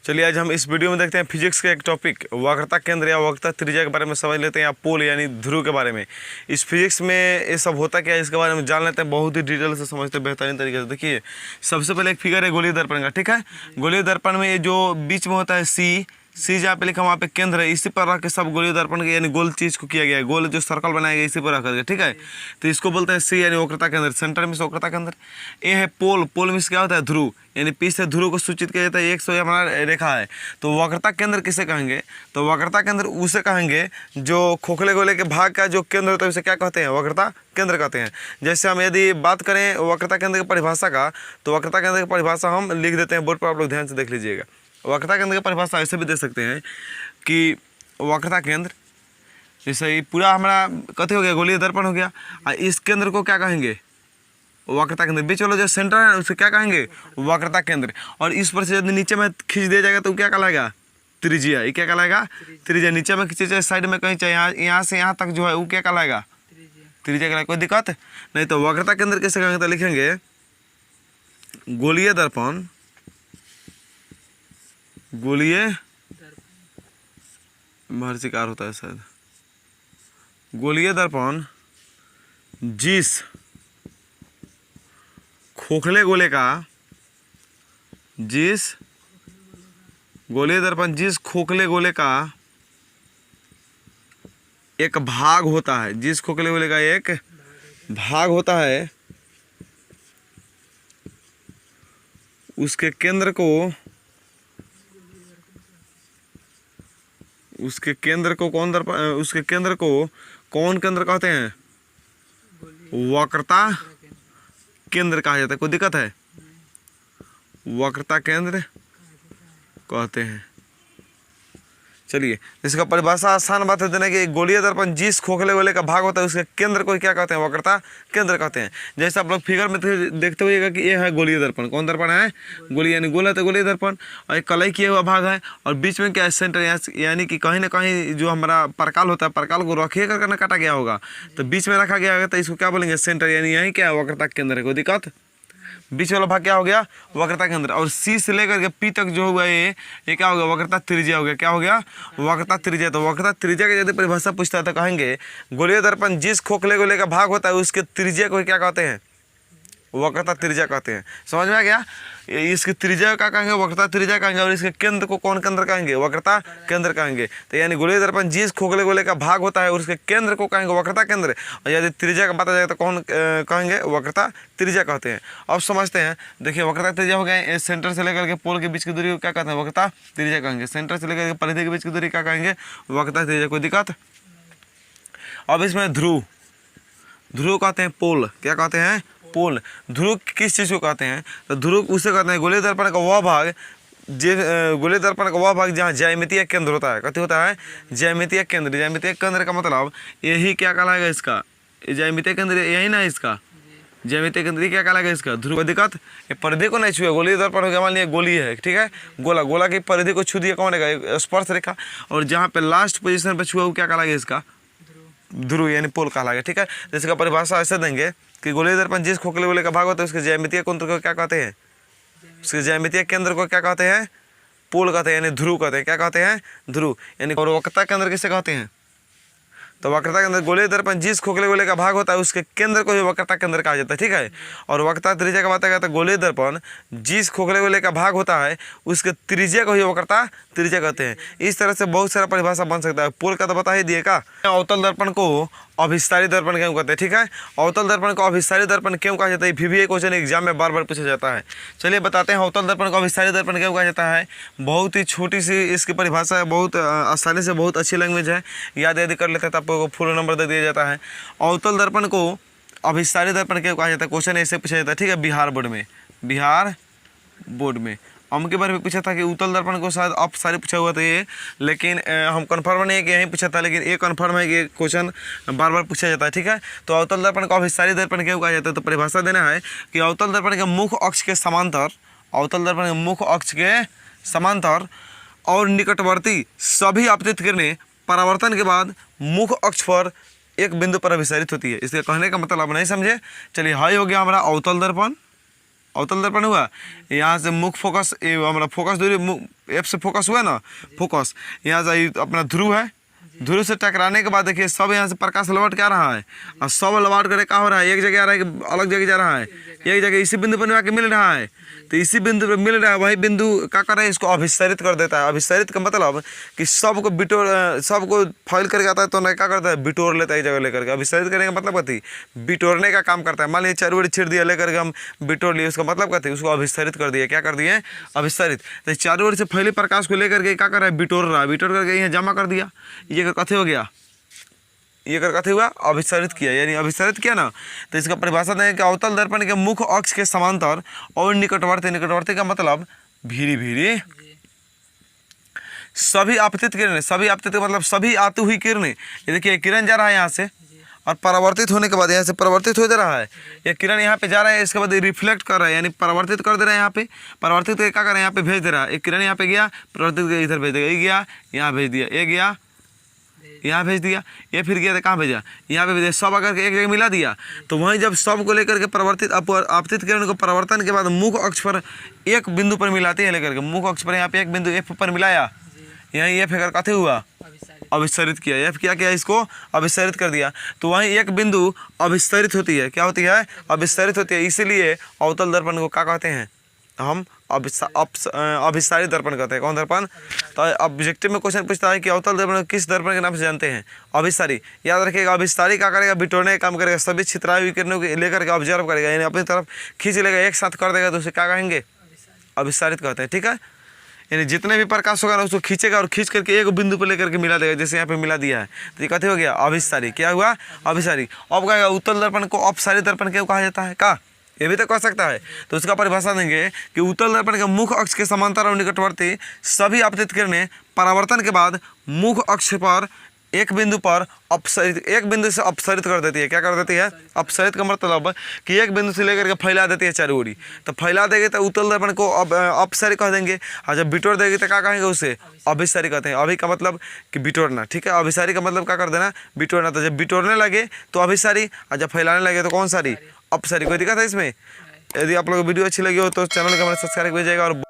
चलिए आज हम इस वीडियो में देखते हैं फिजिक्स का एक टॉपिक वक्रता केंद्र या वक्रता त्रिज्या के बारे में समझ लेते हैं, या पोल यानी ध्रुव के बारे में। इस फिजिक्स में ये सब होता क्या है इसके बारे में जान लेते हैं, बहुत ही डिटेल से समझते हैं बेहतरीन तरीके से। देखिए सबसे पहले एक फिगर है गोलीय दर्पण का, ठीक है। गोलीय दर्पण में ये जो बीच में होता है सी जहाँ पे लिखा वहाँ पे केंद्र है, इसी पर रख के सब गोलीय दर्पण के यानी गोल चीज़ को किया गया है, गोल जो सर्कल बनाया गया इसी पर रख करके, ठीक है। तो इसको बोलते हैं सी यानी वक्रता केंद्र, सेंटर में वक्रता केंद्र। ये है पोल, पोल में क्या होता है ध्रुव, यानी पी से ध्रुव को सूचित किया जाता है, एक सौ हमारा रेखा है। तो वक्रता केंद्र किसे कहेंगे, तो वक्रता केंद्र उसे कहेंगे जो खोखले गोले के भाग का जो केंद्र होता है उसे क्या कहते हैं, वक्रता केंद्र कहते हैं। जैसे हम यदि बात करें वक्रता केंद्र की परिभाषा का, तो वक्रता केंद्र की परिभाषा हम लिख देते हैं बोर्ड पर, आप लोग ध्यान से देख लीजिएगा। वक्रता केंद्र की परिभाषा ऐसे भी दे सकते हैं कि वक्रता केंद्र जैसे ही पूरा हमारा कथी हो गया, गोलीय दर्पण हो गया, और इस केंद्र को क्या कहेंगे, वक्रता केंद्र। बीच वाला जो सेंटर है उसे क्या कहेंगे, वक्रता केंद्र। और इस पर से यदि नीचे में खींच दिया जाएगा तो क्या कहलाएगा, त्रिज्या। ये क्या कहलाएगा, त्रिज्या। नीचे में खींचे चाहे साइड में कहीं चाहे यहाँ से यहाँ तक जो है वो क्या कहलाएगा, त्रिज्या कहलाएगा। कोई दिक्कत नहीं। तो वक्रता केंद्र कैसे कहेंगे, तो लिखेंगे गोलीय दर्पण, गोलीय महर्षिकार होता है शायद, गोलीय दर्पण जिस खोखले गोले का, जिस गोलीय दर्पण जिस खोखले गोले का एक भाग होता है, जिस खोखले गोले का एक भाग होता है, उसके केंद्र को कौन केंद्र कहते हैं, वक्रता केंद्र कहा जाता है। कोई दिक्कत है, वक्रता केंद्र कहते हैं। चलिए इसका परिभाषा आसान बात है देना कि गोलीय दर्पण जिस खोखले गोले का भाग होता है उसके केंद्र को क्या कहते हैं, वक्रता केंद्र कहते हैं। जैसे आप लोग फिगर में देखते हुएगा कि ये है गोलीय दर्पण, कौन दर्पण है, गोलीय यानी गोला तो गोलीय दर्पण, और एक कलाई किया हुआ भाग है, और बीच में क्या है, सेंटर, यानी कि कहीं ना कहीं जो हमारा परकाल होता है, परकाल को रखिए करके ना काटा गया होगा, तो बीच में रखा गया होगा, तो इसको क्या बोलेंगे, सेंटर, यानी यही क्या है, वक्रता केंद्र है। कोई दिक्कत, बीच वाला भाग क्या हो गया, वक्रता केंद्र। और सी से लेकर के पी तक जो हुआ ये क्या हो गया, वक्रता त्रिज्या हो गया। क्या हो गया, वक्रता त्रिज्या। तो वक्रता त्रिज्या की यदि परिभाषा पूछता है तो कहेंगे गोलीय दर्पण जिस खोखले गोले का भाग होता है उसके त्रिज्या को क्या कहते हैं, वक्रता त्रिज्या कहते हैं। समझ में आ गया, इसकी त्रिज्या का कहेंगे वक्रता त्रिज्या कहेंगे, और इसके केंद्र को कौन केंद्र कहेंगे, वक्रता केंद्र कहेंगे। तो यानी गोलीय दर्पण जिस खोखले गोले का भाग होता है उसके केंद्र को कहेंगे वक्रता केंद्र, और यदि त्रिज्या का बताया जाएगा तो कौन कहेंगे, वक्रता त्रिज्या कहते हैं। अब समझते हैं, देखिए वक्रता त्रिज्या हो गया, सेंटर से लेकर के पोल के बीच की दूरी को क्या कहते हैं, वक्रता त्रिज्या कहेंगे। सेंटर से लेकर के परिधि के बीच की दूरी क्या कहेंगे, वक्रता त्रिज्या। कोई दिक्कत। अब इसमें ध्रुव कहते हैं पोल, क्या कहते हैं, पोल। ध्रुव किस चीज़ को कहते हैं, तो ध्रुव उसे कहते हैं गोलीय दर्पण का वह भाग, गोलीय दर्पण का वह भाग जहाँ ज्यामितीय केंद्र होता है। कथी होता है, ज्यामितीय केंद्र। ज्यामितीय केंद्र का मतलब यही क्या कहलाएगा, इसका ज्यामितीय केंद्र यही ना, इसका ज्यामितीय केंद्र क्या कहलाएगा, इसका ध्रुव। दिक्कत, ये परिधि को नहीं छुए, गोलीय दर्पण हो गया, मान लिया गोली है, ठीक है, गोला की परिधि को छू दिया कौन रहेगा, स्पर्श रेखा, और जहाँ पे लास्ट पोजीशन पे छुआ वो क्या कहलाएगा, इसका ध्रुव यानी पोल कहलाएगा, ठीक है। जिसका परिभाषा ऐसे देंगे कि गोलीय दर्पण जिस खोखले गोले का भाग होता है उसके ज्यामितीय केंद्र को क्या कहते हैं, उसके ज्यामितीय केंद्र को क्या कहते हैं, पोल कहते हैं, यानी ध्रुव कहते हैं। क्या कहते हैं, ध्रुव। यानी और वक्रता केंद्र किसे कहते हैं, तो वक्रता केंद्र गोलीय दर्पण जिस खोखले गोले का भाग होता है उसके केंद्र को ही वक्रता केंद्र कहा जाता है, ठीक है। और वक्रता त्रिज्या का बताया गया, गोलीय दर्पण जिस खोखले गोले का भाग होता है उसके त्रिज्या को ही वक्रता त्रिज्या कहते हैं। इस तरह से बहुत सारा परिभाषा बन सकता है। पोल का तो बता ही दिए का। अवतल दर्पण को अभिसारी दर्पण क्यों कहते हैं, ठीक है। अवतल दर्पण को अभिसारी दर्पण क्यों कहा जाता है, भी एक क्वेश्चन एग्जाम में बार बार पूछा जाता है। चलिए बताते हैं अवतल दर्पण को अभिसारी दर्पण क्यों कहा जाता है। बहुत ही छोटी सी इसकी परिभाषा है, बहुत आसानी से, बहुत अच्छी लैंग्वेज है, याद यदि कर लेते हैं तो आपको फुल नंबर दे दिया जाता है। अवतल दर्पण को अभिसारी दर्पण क्यों कहा जाता है, क्वेश्चन ऐसे पूछा जाता है, ठीक है। बिहार बोर्ड में हम के बारे में पूछा था कि उत्तल दर्पण को शायद अपसारी पूछा हुआ था ये, लेकिन हम कन्फर्म नहीं है कि यहीं पूछा था, लेकिन ये कन्फर्म है कि क्वेश्चन बार बार पूछा जाता है, ठीक है। तो अवतल दर्पण को अभिसारी दर्पण क्यों कहा जाता है, तो परिभाषा देना है कि अवतल दर्पण के मुख्य अक्ष के समांतर, अवतल दर्पण के मुख्य अक्ष के समांतर और निकटवर्ती सभी आपतित किरणें परावर्तन के बाद मुख्य अक्ष पर एक बिंदु पर अभिसारित होती है। इसके कहने का मतलब आप नहीं समझे। चलिए हाई हो गया हमारा अवतल दर्पण, अवतल दर्पण हुआ, यहाँ से मुख फोकस, हमारा फोकस दूरी एफ से फोकस हुआ ना, फोकस यहाँ से अपना ध्रुव है, ध्रुव से टकराने के बाद देखिए सब यहाँ से प्रकाश लौट के आ रहा है, और सब लौट कर क्या हो रहा है, एक जगह आ रहा है कि अलग जगह जा रहा है, एक जगह इसी बिंदु पर आके मिल रहा है। तो इसी बिंदु पर मिल रहा है, वही बिंदु क्या कर रहा है, इसको अभिसरित कर देता है। अभिसरित का मतलब कि सबको बिटोर, सबको फॉइल करके आता है तो क्या करता है, बिटोर लेता है एक जगह लेकर के। अभिसरित करने का मतलब कहती बिटोरने का काम करता है। मान लीजिए चारों छेड़ दिया लेकर के हम बिटोर लिए, उसका मतलब कहते हैं उसको अभिसरित कर दिया। क्या कर दिए, अभिसरित। तो चारों ओर से फैले प्रकाश को लेकर के क्या कर रहा है, बिटोर रहा है, बिटोर करके यहाँ जमा कर दिया। ये कथे हो गया, ये कर कथे हुआ, अभिसरित किया, यानी अभिसरित किया ना। तो इसका परिभाषा दें कि अवतल दर्पण के मुख्य अक्ष के समांतर और निकटवर्ती, निकटवर्ती का मतलब भीरी भीरी सभी आपतित किरणें, सभी आपतित का मतलब सभी आती हुई किरणें। ये देखिए किरण जा रहा है यहाँ से और परावर्तित होने के बाद यहाँ से परावर्तित हो जा रहा है, ये किरण यहाँ पे जा रहा है, इसके बाद रिफ्लेक्ट कर रहा है, यानी परावर्तित कर दे रहा है। यहाँ पे परावर्तित क्या कर रहा है, यहाँ पे भेज दे रहा है। एक किरण यहाँ पे गया, परावर्तित इधर भेज देगा, ये गया यहाँ भेज दिया, ये गया यहाँ भेज दिया, ये फिर गया तो कहाँ भेजा, यहाँ पे भेजा। सब अगर एक जगह मिला दिया तो वहीं जब सब को लेकर के परावर्तित आपतित किरण को परावर्तन के बाद मुख्य अक्ष पर एक बिंदु पर मिलाते हैं लेकर के, मुख्य अक्ष पर यहाँ पे एक बिंदु एफ पर मिलाया, यहाँ एफ अगर कथे हुआ, अभिसरित किया, एफ क्या किया, इसको अभिसरित कर दिया। तो वहीं एक बिंदु अभिसरित होती है, क्या होती है, अभिसरित होती है। इसीलिए अवतल दर्पण को क्या कहते हैं, हम अभिसारित दर्पण कहते हैं। कौन दर्पण, तो ऑब्जेक्टिव में क्वेश्चन पूछता है कि अवतल दर्पण किस दर्पण के नाम से जानते हैं, अभिसारी। याद रखिएगा, अभिसारी क्या करेगा, बिटोरने का काम करेगा, सभी छितराई किरणों को लेकर के ऑब्जर्व करेगा, यानी अपनी तरफ खींच लेगा, एक साथ कर देगा, तो उसे क्या कहेंगे, अभिसारित कहते हैं। ठीक है, यानी जितने भी प्रकाश होगा ना उसको खींचेगा और खींच करके एक बिंदु पर लेकर के मिला देगा, जैसे यहाँ पे मिला दिया है। तो ये कहते हो गया अभिसारी, क्या हुआ, अभिसारी। अब कहेगा उत्तल दर्पण को अपसारी दर्पण क्यों कहा जाता है, का ये भी तो कह सकता है। तो उसका परिभाषा देंगे कि उत्तल दर्पण के मुख्य अक्ष के समांतर और निकटवर्ती सभी आपतित किरणें परावर्तन के बाद मुख्य अक्ष पर एक बिंदु पर अपसरित, एक बिंदु से अपसरित कर देती है। क्या कर देती है, अपसरित का मतलब कि एक बिंदु से लेकर के फैला देती है चारों ओरी। तो फैला देगी तो उत्तल दर्पण को अपसारी कह देंगे, और जब बिटोर देगी तो क्या कहेंगे, उसे अभिसारी कहते हैं। अभी का मतलब कि बिटोरना, ठीक है, अभिसारी का मतलब क्या कर देना, बिटोरना। तो जब बिटोरने लगे तो अभिसारी, और जब फैलाने लगे तो कौन सारी, अपसारी। कोई दिक्कत है इसमें? यदि आप लोग को वीडियो अच्छी लगी हो तो चैनल का सब्सक्राइब कीजिएगा और